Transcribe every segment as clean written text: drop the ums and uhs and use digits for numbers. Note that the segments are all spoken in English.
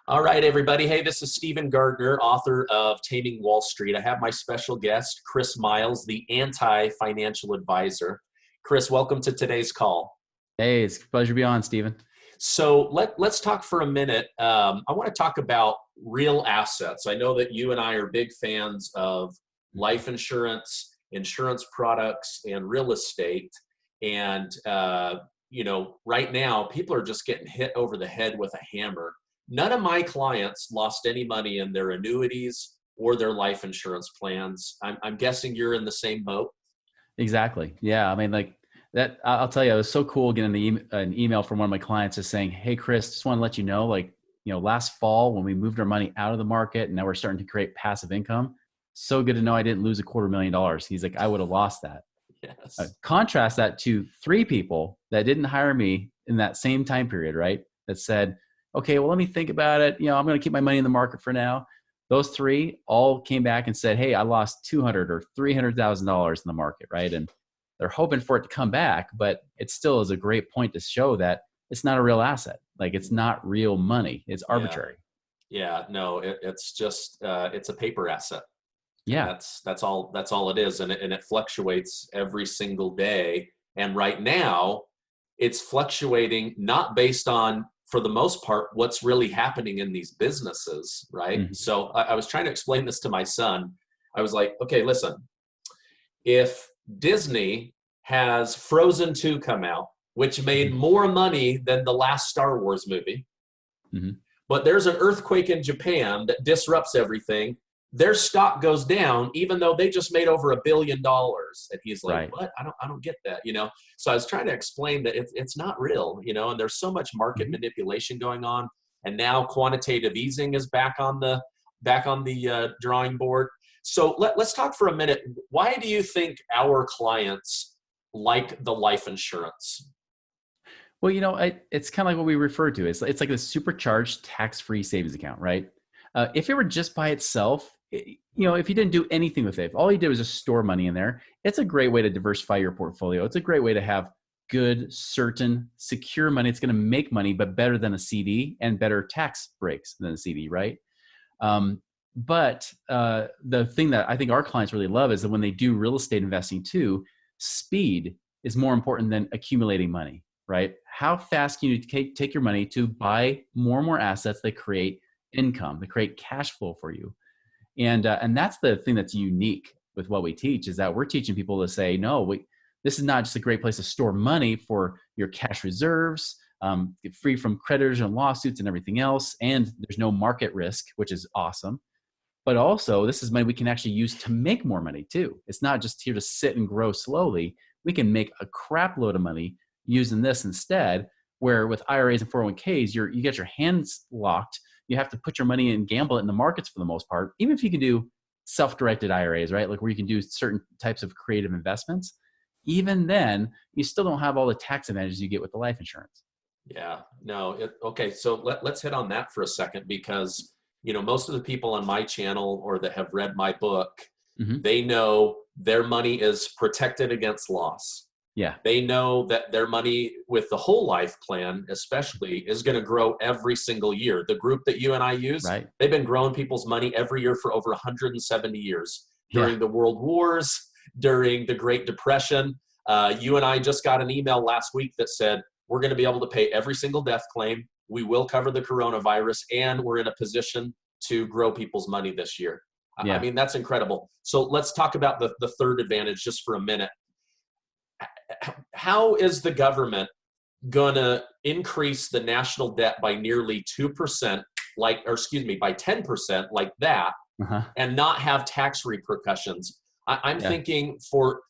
All right, everybody. Hey, this is Stephen Gardner, author of Taming Wall Street. I have my special guest, Chris Miles, the anti-financial advisor. Chris, welcome to today's call. Hey, it's a pleasure to be on, Stephen. So let's talk for a minute. I want to talk about real assets. I know that you and I are big fans of life insurance, insurance products, and real estate. And, right now, people are just getting hit over the head with a hammer. None of my clients lost any money in their annuities or their life insurance plans. I'm guessing you're in the same boat. Exactly. Yeah. I mean, like that, I'll tell you, it was so cool getting an email from one of my clients just saying, "Hey, Chris, just want to let you know, last fall when we moved our money out of the market and now we're starting to create passive income. So good to know I didn't lose $250,000. He's like, I would have lost that. Yes. Contrast that to three people that didn't hire me in that same time period, right? That said, okay, well, let me think about it. I'm going to keep my money in the market for now. Those three all came back and said, hey, I lost $200,000 or $300,000 in the market, right? And they're hoping for it to come back, but it still is a great point to show that it's not a real asset. Like it's not real money. It's arbitrary. Yeah, no, it's just it's a paper asset. And Yeah. that's all it is. And it fluctuates every single day. And right now it's fluctuating not based on, for the most part, what's really happening in these businesses, right? Mhm. So I was trying to explain this to my son. I was like, okay, listen, if Disney has Frozen 2 come out, which made Mhm. more money than the last Star Wars movie, Mhm. but there's an earthquake in Japan that disrupts everything, their stock goes down even though they just made over $1 billion. And he's like, Right. what? I don't get that. So I was trying to explain that it's not real, and there's so much market Mhm. manipulation going on. And now quantitative easing is back on the drawing board. So let's talk for a minute. Why do you think our clients like the life insurance? Well, it's kind of like what we refer to. It's like a supercharged tax-free savings account, right? If it were just by itself, if you didn't do anything with it, if all you did was just store money in there, it's a great way to diversify your portfolio. It's a great way to have good, certain, secure money. It's going to make money, but better than a CD and better tax breaks than a CD, right? But the thing that I think our clients really love is that when they do real estate investing too, speed is more important than accumulating money, right? How fast can you take your money to buy more and more assets that create income, that create cash flow for you? And that's the thing that's unique with what we teach, is that we're teaching people to say, no, this is not just a great place to store money for your cash reserves, get free from creditors and lawsuits and everything else, and there's no market risk, which is awesome. But also, this is money we can actually use to make more money too. It's not just here to sit and grow slowly. We can make a crap load of money using this instead, where with IRAs and 401ks, you get your hands locked. You have to put your money and gamble it in the markets for the most part. Even if you can do self-directed IRAs, right? Like where you can do certain types of creative investments, even then, you still don't have all the tax advantages you get with the life insurance. Yeah, no. Okay, so let's hit on that for a second, because most of the people on my channel or that have read my book, Hmm. they know their money is protected against loss. Yeah. They know that their money with the whole life plan, especially, is going to grow every single year. The group that you and I use, Right. they've been growing people's money every year for over 170 years. Yeah. During the World Wars, during the Great Depression, you and I just got an email last week that said, we're going to be able to pay every single death claim. We will cover the coronavirus, and we're in a position to grow people's money this year. I Yeah. mean, that's incredible. So let's talk about the third advantage just for a minute. How is the government going to increase the national debt by nearly 2%, by 10% like that, Uh-huh. and not have tax repercussions? I'm Yeah. thinking for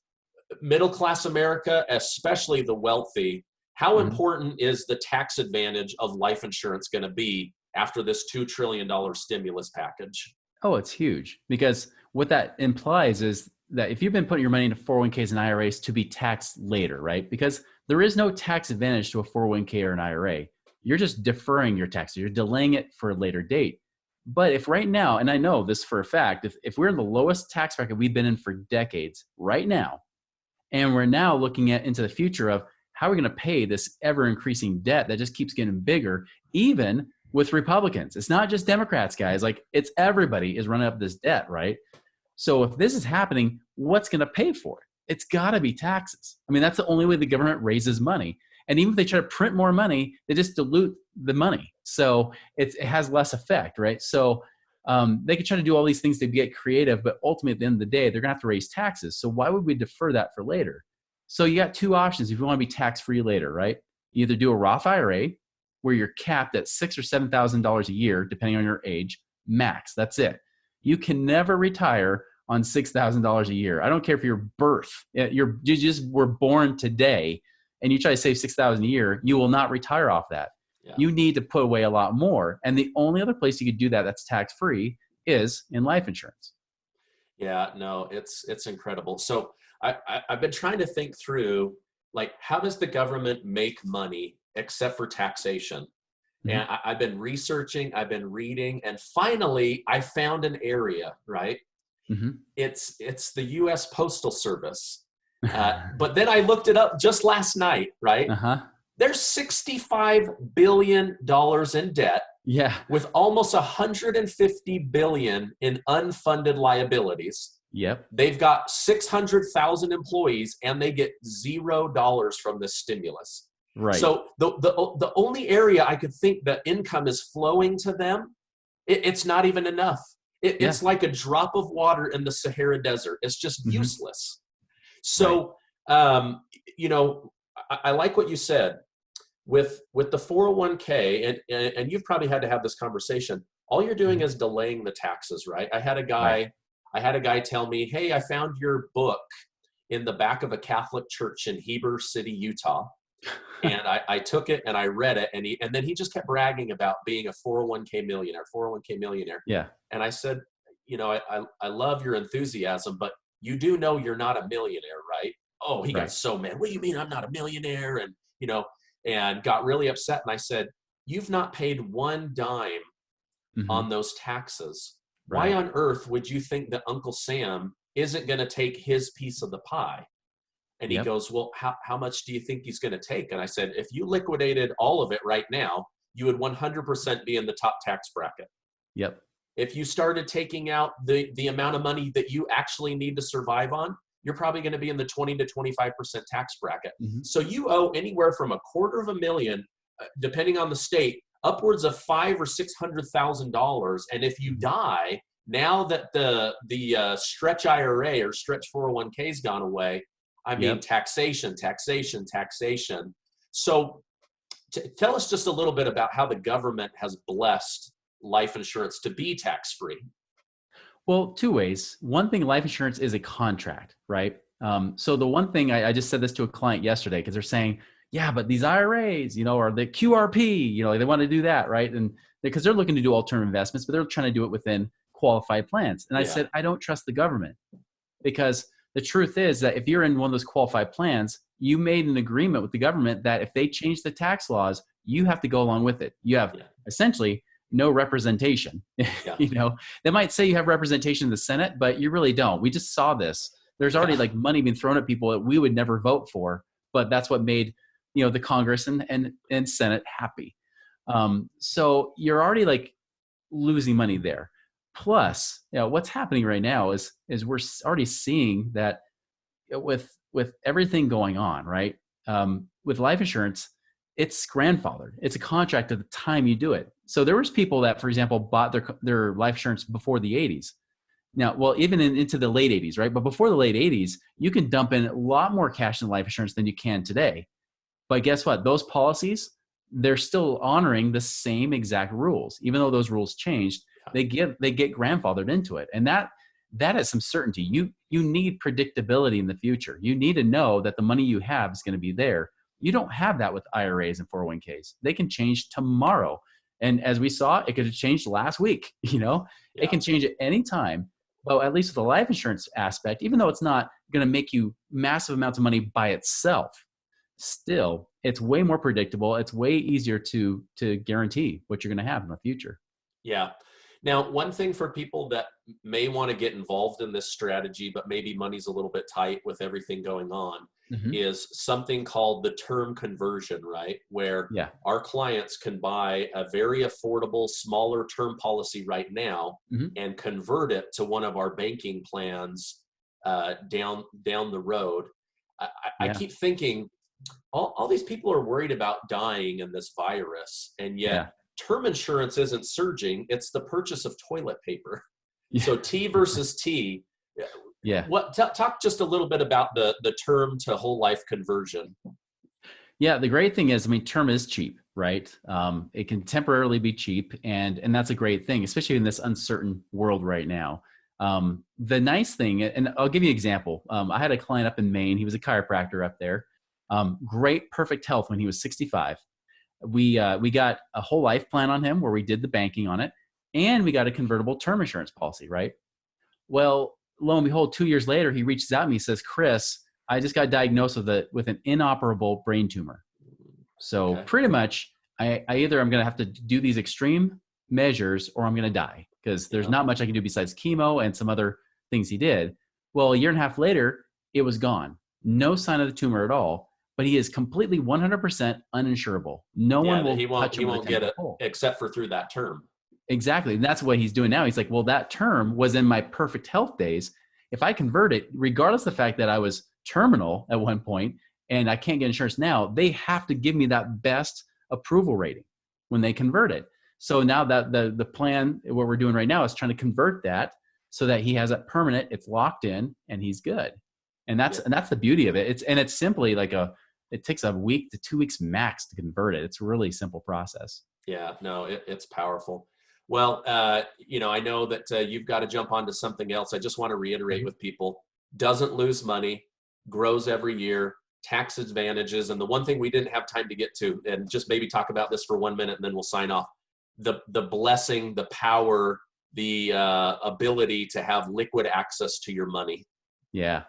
middle class America, especially the wealthy, how Mhm. important is the tax advantage of life insurance going to be after this $2 trillion stimulus package? Oh, it's huge, because what that implies is that if you've been putting your money into 401ks and IRAs to be taxed later, right? Because there is no tax advantage to a 401k or an IRA. You're just deferring your taxes. You're delaying it for a later date. But if right now, and I know this for a fact, if we're in the lowest tax bracket we've been in for decades right now, and we're now looking at into the future of how we're going to pay this ever increasing debt that just keeps getting bigger, even with Republicans. It's not just Democrats, guys. Like, it's everybody is running up this debt, right? So if this is happening, what's going to pay for it? It's got to be taxes. I mean, that's the only way the government raises money. And even if they try to print more money, they just dilute the money. So it has less effect, right? So they could try to do all these things to get creative, but ultimately at the end of the day, they're going to have to raise taxes. So why would we defer that for later? So you got two options if you want to be tax-free later, right? You either do a Roth IRA where you're capped at $6,000 or $7,000 a year, depending on your age, max. That's it. You can never retire on $6,000 a year. I don't care if your birth, you just were born today and you try to save $6,000 a year, you will not retire off that. Yeah. You need to put away a lot more. And the only other place you could do that that's tax-free is in life insurance. Yeah, no, it's incredible. So I've been trying to think through, like, how does the government make money except for taxation? Mm-hmm. And I've been researching, I've been reading, and finally I found an area, right? Mm-hmm. It's the U.S. Postal Service. But then I looked it up just last night, right? Uh-huh. There's $65 billion in debt. Yeah. With almost $150 billion in unfunded liabilities. Yep. They've got 600,000 employees and they get $0 from this stimulus. Right. So the only area I could think that income is flowing to them, it's not even enough. It's like a drop of water in the Sahara Desert. It's just useless. So, right. I like what you said. With the 401k, and you've probably had to have this conversation, all you're doing is delaying the taxes, right? I had a guy tell me, hey, I found your book in the back of a Catholic church in Heber City, Utah. And I took it and I read it, and then he just kept bragging about being a 401k millionaire. Yeah. And I said, I love your enthusiasm, but you do know you're not a millionaire, right? Oh, he got so mad. What do you mean I'm not a millionaire? And got really upset. And I said, you've not paid one dime on those taxes. Right. Why on earth would you think that Uncle Sam isn't going to take his piece of the pie? And he goes, well, how much do you think he's going to take? And I said, if you liquidated all of it right now, you would 100% be in the top tax bracket. Yep. If you started taking out the amount of money that you actually need to survive on, you're probably going to be in the 20 to 25% tax bracket. Mm-hmm. So you owe anywhere from $250,000, depending on the state, upwards of $500,000 or $600,000. And if you die, now that the stretch IRA or stretch 401k has gone away, I mean, taxation. So tell us just a little bit about how the government has blessed life insurance to be tax-free. Well, two ways. One thing, life insurance is a contract, right? So the one thing, I just said this to a client yesterday because they're saying, yeah, but these IRAs, or the QRP, they want to do that, right? And because they're looking to do alternative investments, but they're trying to do it within qualified plans. And I said, I don't trust the government, because the truth is that if you're in one of those qualified plans, you made an agreement with the government that if they change the tax laws, you have to go along with it. You have essentially no representation. They might say you have representation in the Senate, but you really don't. We just saw this. There's already like money being thrown at people that we would never vote for, but that's what made, the Congress and Senate happy. So you're already like losing money there. Plus, what's happening right now is we're already seeing that with everything going on, right? With life insurance, it's grandfathered. It's a contract at the time you do it. So there was people that, for example, bought their life insurance before the 80s. Now, well, even into the late 80s, right? But before the late 80s, you can dump in a lot more cash in life insurance than you can today. But guess what? Those policies, they're still honoring the same exact rules. Even though those rules changed, they get grandfathered into it. And that is some certainty. You need predictability in the future. You need to know that the money you have is going to be there. You don't have that with IRAs and 401ks. They can change tomorrow. And as we saw, it could have changed last week. It can change at any time. But at least with the life insurance aspect, even though it's not going to make you massive amounts of money by itself, still, it's way more predictable. It's way easier to guarantee what you're going to have in the future. Yeah. Now, one thing for people that may want to get involved in this strategy, but maybe money's a little bit tight with everything going on, Hmm. is something called the term conversion, right? Where Yeah. our clients can buy a very affordable, smaller term policy right now Hmm. and convert it to one of our banking plans down the road. I Yeah. keep thinking, all these people are worried about dying in this virus, and yet Yeah. term insurance isn't surging. It's the purchase of toilet paper. Yeah. So T versus T. Yeah. Talk just a little bit about the term to whole life conversion. Yeah, the great thing is, I mean, term is cheap, right? It can temporarily be cheap, and that's a great thing, especially in this uncertain world right now. The nice thing, and I'll give you an example. I had a client up in Maine. He was a chiropractor up there. Great, perfect health when he was 65. We got a whole life plan on him where we did the banking on it, and we got a convertible term insurance policy, right? Well, lo and behold, 2 years later, he reaches out to me. He says, "Chris, I just got diagnosed with an inoperable brain tumor. So Okay. pretty much, I either I'm going to have to do these extreme measures or I'm going to die because there's Yeah. not much I can do besides chemo and some other things he did." Well, a year and a half later, it was gone. No sign of the tumor at all, but he is completely 100% uninsurable. No one Yeah. That will touch he him with a won't get 10-foot it pole. except for through that term. Exactly. And that's what he's doing now. He's like, well, that term was in my perfect health days. If I convert it, regardless of the fact that I was terminal at one point and I can't get insurance now, they have to give me that best approval rating when they convert it. So now that the plan, what we're doing right now is trying to convert that so that he has it permanent, it's locked in, and he's good. And Yeah. that's the beauty of it. It's simply like it takes a week to 2 weeks max to convert it. It's a really simple process. Yeah. No, it's powerful. Well, I know that you've got to jump onto something else. I just want to reiterate Mhm. with people: doesn't lose money, grows every year, tax advantages, and the one thing we didn't have time to get to, and just maybe talk about this for 1 minute, and then we'll sign off. The blessing, the power, the ability to have liquid access to your money. Yeah.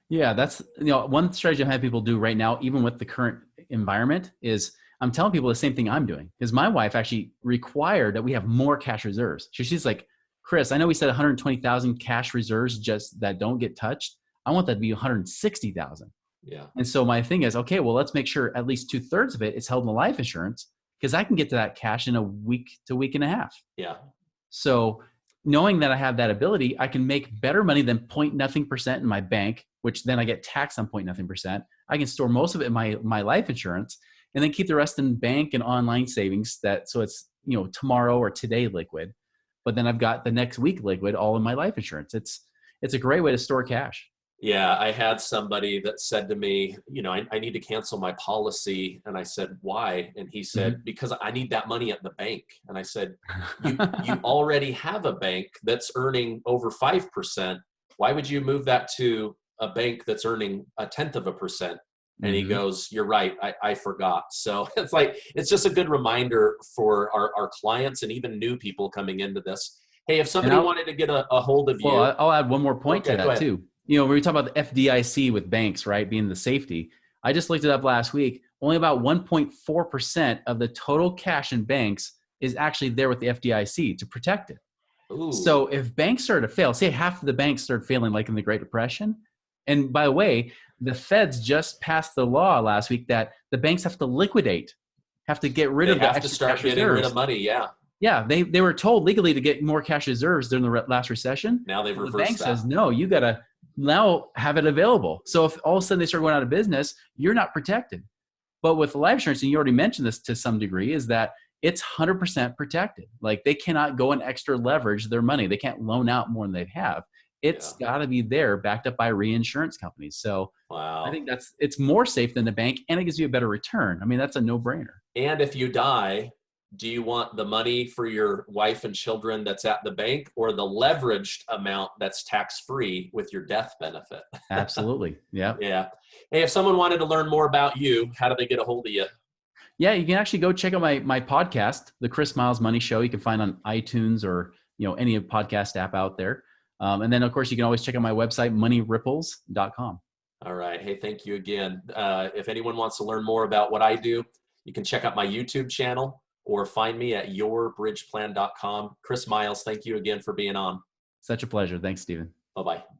Yeah, that's one strategy I have people do right now, even with the current environment, is I'm telling people the same thing I'm doing. Because my wife actually required that we have more cash reserves. She's like, "Chris, I know we said 120,000 cash reserves just that don't get touched. I want that to be 160,000." Yeah. And so my thing is, okay, well, let's make sure at least 2/3 of it is held in the life insurance because I can get to that cash in a week to week and a half. Yeah. So knowing that I have that ability, I can make better money than point nothing percent in my bank, which then I get taxed on point nothing percent. I can store most of it in my life insurance and then keep the rest in bank and online savings so it's, tomorrow or today liquid. But then I've got the next week liquid all in my life insurance. It's a great way to store cash. Yeah, I had somebody that said to me, I need to cancel my policy. And I said, why? And he said, Mhm. because I need that money at the bank. And I said, you already have a bank that's earning over 5%. Why would you move that to a bank that's earning 0.1%? And he Mhm. goes, you're right. I forgot. So it's just a good reminder for our clients and even new people coming into this. Hey, if And somebody wanted to get a hold of well, you, I'll add one more point to okay, go that ahead. too. When we talk about the FDIC with banks, right, being the safety, I just looked it up last week. Only about 1.4% of the total cash in banks is actually there with the FDIC to protect it. Ooh. So if banks started to fail, say half of the banks started failing like in the Great Depression, and by the way, the feds just passed the law last week that the banks have to liquidate, have to get rid They of the have to extra start cash getting rid of reserves. money. Yeah. Yeah, they were told legally to get more cash reserves during the last recession. Now they've Well, the bank reversed that. says, no, you got to now have it available. So if all of a sudden they start going out of business, you're not protected. But with life insurance, and you already mentioned this to some degree, is that it's 100% protected. Like they cannot go and extra leverage their money. They can't loan out more than they have. Yeah. It's got to be there backed up by reinsurance companies. So I Wow. think it's more safe than the bank and it gives you a better return. I mean, that's a no-brainer. And if you die, do you want the money for your wife and children that's at the bank, or the leveraged amount that's tax free with your death benefit? Absolutely. Yeah. Yeah. Hey, if someone wanted to learn more about you, how do they get a hold of you? Yeah, you can actually go check out my podcast, the Chris Miles Money Show. You can find on iTunes or any podcast app out there. And then of course you can always check out my website, moneyripples.com. All right. Hey, thank you again. If anyone wants to learn more about what I do, you can check out my YouTube channel, or find me at yourbridgeplan.com. Chris Miles, thank you again for being on. Such a pleasure. Thanks, Stephen. Bye-bye.